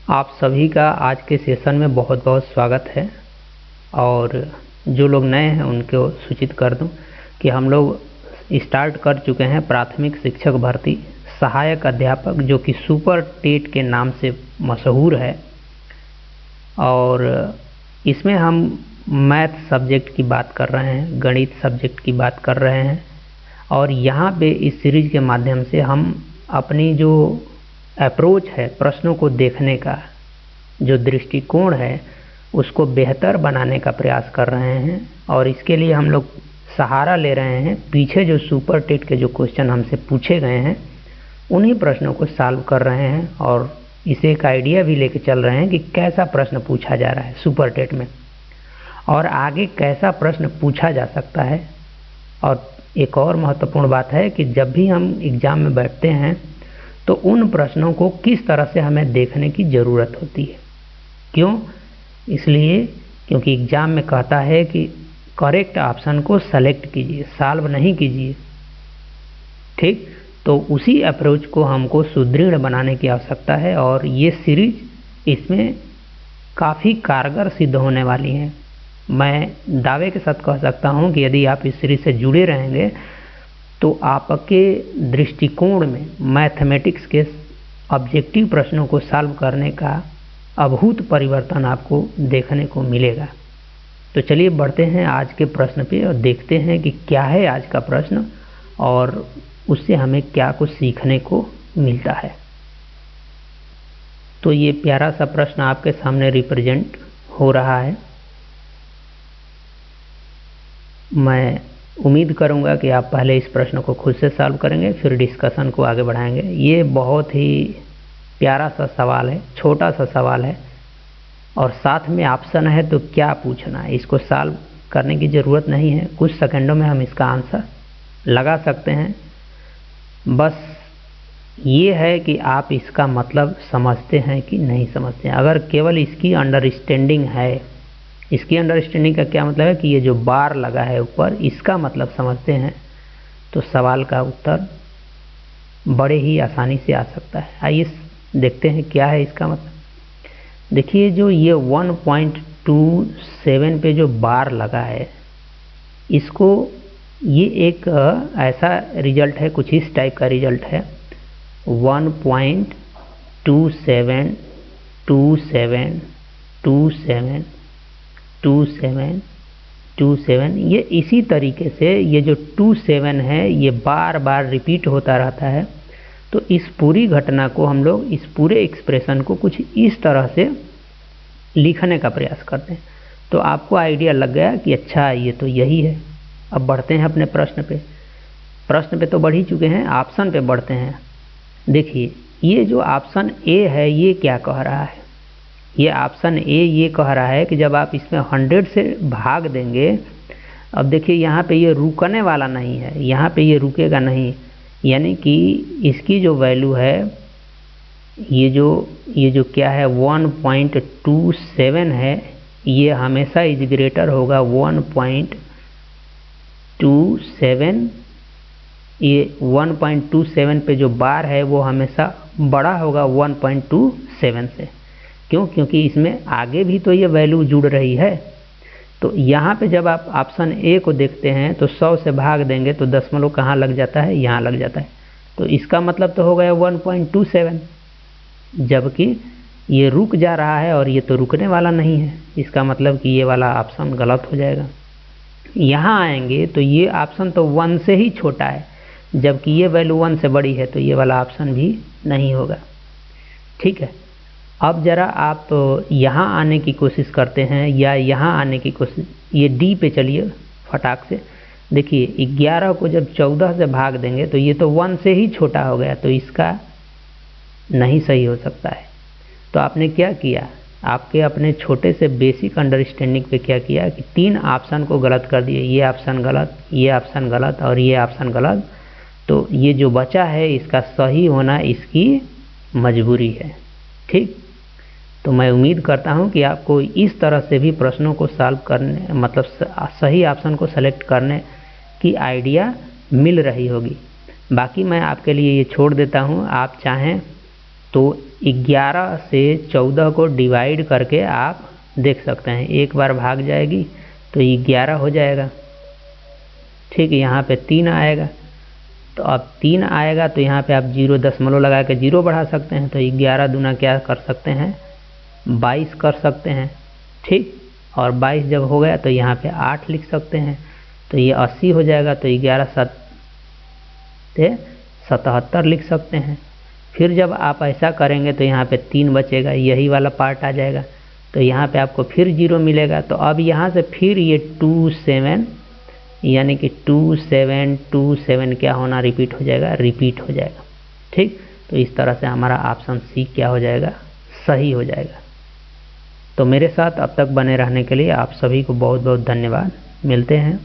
आप सभी का आज के सेशन में बहुत बहुत स्वागत है। और जो लोग नए हैं उनको सूचित कर दूं कि हम लोग स्टार्ट कर चुके हैं प्राथमिक शिक्षक भर्ती सहायक अध्यापक, जो कि सुपर टेट के नाम से मशहूर है। और इसमें हम मैथ सब्जेक्ट की बात कर रहे हैं, गणित सब्जेक्ट की बात कर रहे हैं। और यहाँ पे इस सीरीज के माध्यम से हम अपनी जो अप्रोच है, प्रश्नों को देखने का जो दृष्टिकोण है, उसको बेहतर बनाने का प्रयास कर रहे हैं। और इसके लिए हम लोग सहारा ले रहे हैं पीछे जो सुपर टेट के जो क्वेश्चन हमसे पूछे गए हैं, उन्हीं प्रश्नों को सॉल्व कर रहे हैं। और इसे एक आइडिया भी लेके चल रहे हैं कि कैसा प्रश्न पूछा जा रहा है सुपर टेट में और आगे कैसा प्रश्न पूछा जा सकता है। और एक और महत्वपूर्ण बात है कि जब भी हम एग्ज़ाम में बैठते हैं तो उन प्रश्नों को किस तरह से हमें देखने की ज़रूरत होती है। क्यों? इसलिए क्योंकि एग्ज़ाम में कहता है कि करेक्ट ऑप्शन को सेलेक्ट कीजिए, सॉल्व नहीं कीजिए। ठीक, तो उसी अप्रोच को हमको सुदृढ़ बनाने की आवश्यकता है और ये सीरीज इसमें काफ़ी कारगर सिद्ध होने वाली है। मैं दावे के साथ कह सकता हूँ कि यदि आप इस सीरीज से जुड़े रहेंगे तो आपके दृष्टिकोण में मैथमेटिक्स के ऑब्जेक्टिव प्रश्नों को सॉल्व करने का अभूत परिवर्तन आपको देखने को मिलेगा। तो चलिए बढ़ते हैं आज के प्रश्न पे और देखते हैं कि क्या है आज का प्रश्न और उससे हमें क्या कुछ सीखने को मिलता है। तो ये प्यारा सा प्रश्न आपके सामने रिप्रेजेंट हो रहा है। मैं उम्मीद करूंगा कि आप पहले इस प्रश्न को खुद से सॉल्व करेंगे, फिर डिस्कशन को आगे बढ़ाएंगे। ये बहुत ही प्यारा सा सवाल है, छोटा सा सवाल है और साथ में ऑप्शन है, तो क्या पूछना है। इसको सॉल्व करने की ज़रूरत नहीं है, कुछ सेकंडों में हम इसका आंसर लगा सकते हैं। बस ये है कि आप इसका मतलब समझते हैं कि नहीं समझते हैं। अगर केवल इसकी अंडरस्टैंडिंग है, इसकी अंडरस्टैंडिंग का क्या मतलब है कि ये जो बार लगा है ऊपर, इसका मतलब समझते हैं, तो सवाल का उत्तर बड़े ही आसानी से आ सकता है। आइए देखते हैं क्या है इसका मतलब। देखिए, जो ये 1.27 पे जो बार लगा है, इसको ये एक ऐसा रिजल्ट है, कुछ इस टाइप का रिजल्ट है 1.27272727। ये इसी तरीके से ये जो 27 है ये बार बार रिपीट होता रहता है। तो इस पूरी घटना को हम लोग, इस पूरे एक्सप्रेशन को कुछ इस तरह से लिखने का प्रयास करते हैं। तो आपको आइडिया लग गया कि अच्छा ये तो यही है। अब बढ़ते हैं अपने प्रश्न पे। प्रश्न पे तो बढ़ ही चुके हैं, ऑप्शन पे बढ़ते हैं। देखिए, ये जो ऑप्शन ए है ये क्या कह रहा है। ये ऑप्शन ए ये कह रहा है कि जब आप इसमें 100 से भाग देंगे, अब देखिए यहाँ पे ये रुकने वाला नहीं है, यहाँ पे ये रुकेगा नहीं, यानी कि इसकी जो वैल्यू है, ये जो क्या है 1.27 है, ये हमेशा इज ग्रेटर होगा 1.27। ये 1.27 पे जो बार है वो हमेशा बड़ा होगा 1.27 से। क्यों? क्योंकि इसमें आगे भी तो ये वैल्यू जुड़ रही है। तो यहाँ पे जब आप ऑप्शन ए को देखते हैं तो 100 से भाग देंगे तो दशमलव कहाँ लग जाता है, यहाँ लग जाता है। तो इसका मतलब तो हो गया 1.27, जबकि ये रुक जा रहा है और ये तो रुकने वाला नहीं है। इसका मतलब कि ये वाला ऑप्शन गलत हो जाएगा। यहाँ आएंगे तो ये ऑप्शन तो 1 से ही छोटा है, जबकि ये वैल्यू 1 से बड़ी है, तो ये वाला ऑप्शन भी नहीं होगा। ठीक है, अब ज़रा आप यहाँ आने की कोशिश करते हैं या यहाँ आने की कोशिश, ये डी पे चलिए फटाक से। देखिए, 11 को जब 14 से भाग देंगे तो ये तो 1 से ही छोटा हो गया, तो इसका नहीं सही हो सकता है। तो आपने क्या किया, आपके अपने छोटे से बेसिक अंडरस्टैंडिंग पे क्या किया कि 3 ऑप्शन को गलत कर दिए। ये ऑप्शन गलत, ये ऑप्शन गलत और ये ऑप्शन गलत। तो ये जो बचा है इसका सही होना इसकी मजबूरी है। ठीक, तो मैं उम्मीद करता हूं कि आपको इस तरह से भी प्रश्नों को सॉल्व करने, मतलब सही ऑप्शन को सेलेक्ट करने की आइडिया मिल रही होगी। बाकी मैं आपके लिए ये छोड़ देता हूं, आप चाहें तो 11 से 14 को डिवाइड करके आप देख सकते हैं, एक बार भाग जाएगी तो 11 हो जाएगा। ठीक, यहाँ पे 3 आएगा, तो अब 3 आएगा तो यहाँ पे आप 0 दशमलव लगा के 0 बढ़ा सकते हैं, तो 11 दूना क्या कर सकते हैं, 22 कर सकते हैं। ठीक, और 22 जब हो गया तो यहाँ पे 8 लिख सकते हैं, तो ये 80 हो जाएगा, तो 11 7 77 लिख सकते हैं। फिर जब आप ऐसा करेंगे तो यहाँ पे 3 बचेगा, यही वाला पार्ट आ जाएगा, तो यहाँ पे आपको फिर 0 मिलेगा। तो अब यहाँ से फिर ये 27 यानी कि 2727 क्या होना, रिपीट हो जाएगा, रिपीट हो जाएगा। ठीक, तो इस तरह से हमारा ऑप्शन सी क्या हो जाएगा, सही हो जाएगा। तो मेरे साथ अब तक बने रहने के लिए आप सभी को बहुत बहुत धन्यवाद। मिलते हैं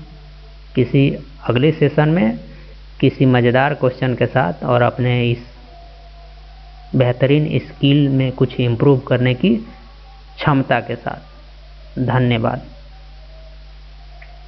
किसी अगले सेशन में किसी मज़ेदार क्वेश्चन के साथ और अपने इस बेहतरीन स्किल में कुछ इम्प्रूव करने की क्षमता के साथ। धन्यवाद।